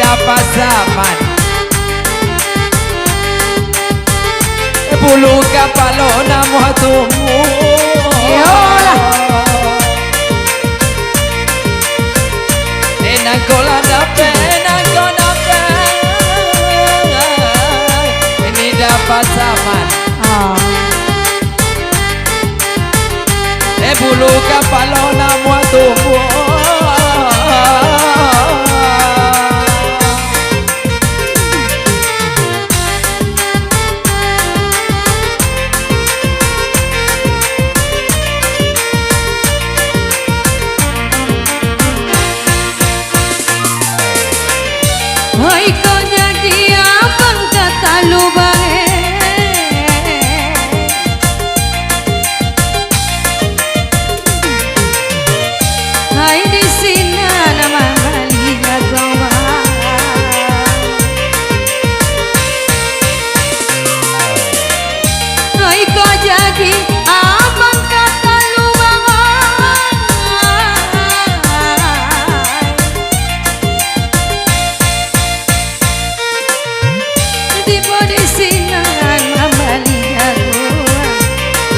dapat zaman bulu kapalo namu hatumu yolah enang kola dape ini dapat zaman bulu kapalo namu hatumu Hai kau jadi abang kata lu bae Hai di sini nama balik agama Hai kau jadi abang kata lu bae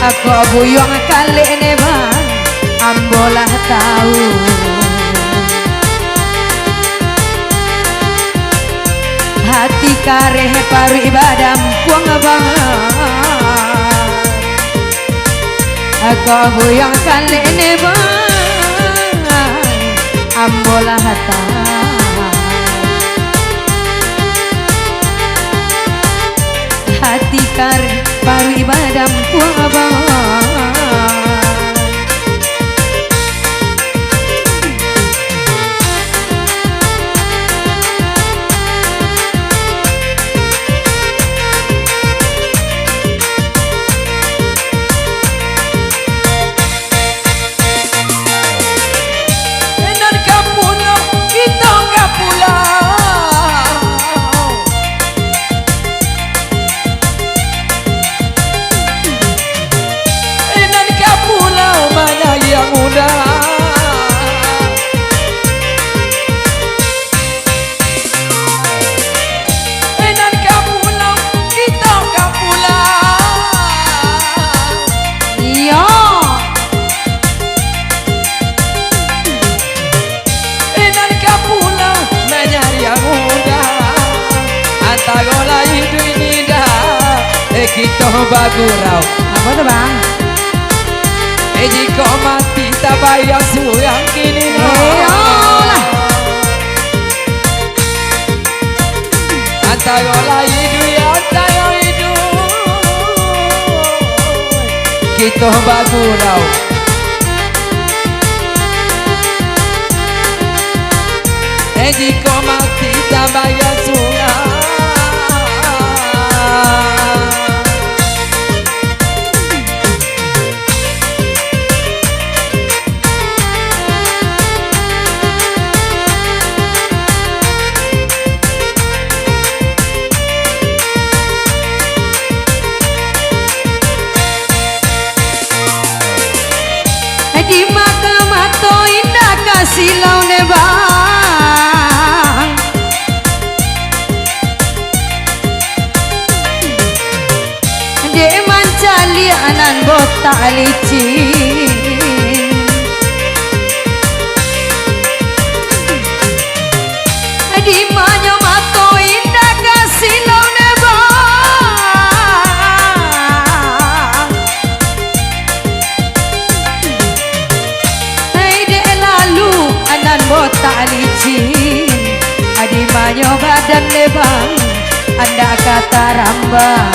Aku buyong kali ini bang ambolah tahu hati kareh paru ibadah puang bang Aku buyong kali ini bang ambolah tahu hati kareh paru ibadah puang abang enan kapulo kita kapulau mana yang muda enan kapulau kita kapulau iya enan kapulau menyari yang muda antagola hidup ini dah kita bagurau apa tuh bang jika mati tak bayar yang kini yolah antagola hidup kita bagurau jika mati tak bayar di makam atau indah kasih laune bang de mancali anan botak licin di manyo mato indah kasih laune botak licin adi manyo badan lebang anda kata rambang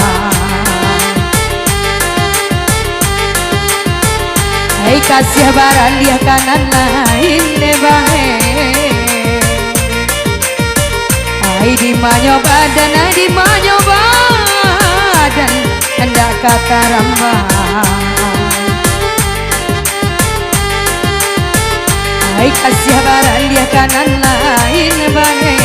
hai kasih baran dia kanan lain lebang hai di manyo badan anda kata rambang hai kasih baran dia kanan lain bane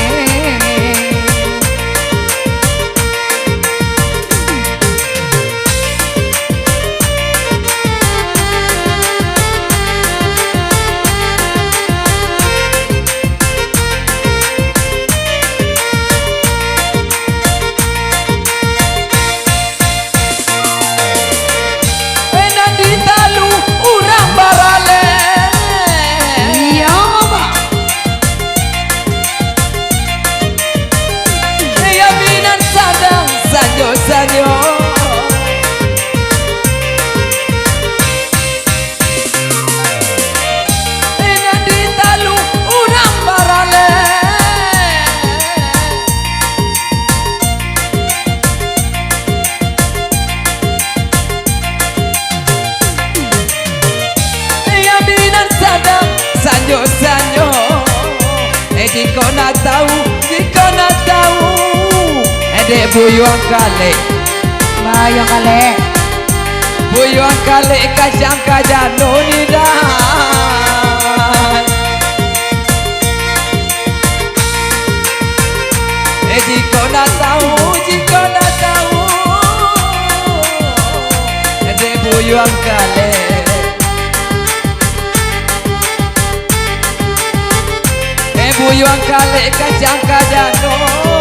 Dek buyuan kale Bayang kali Buyuan kale kacang kajano ni dah Jika nak tahu Dek buyuan kale buyuan kale kacang kajano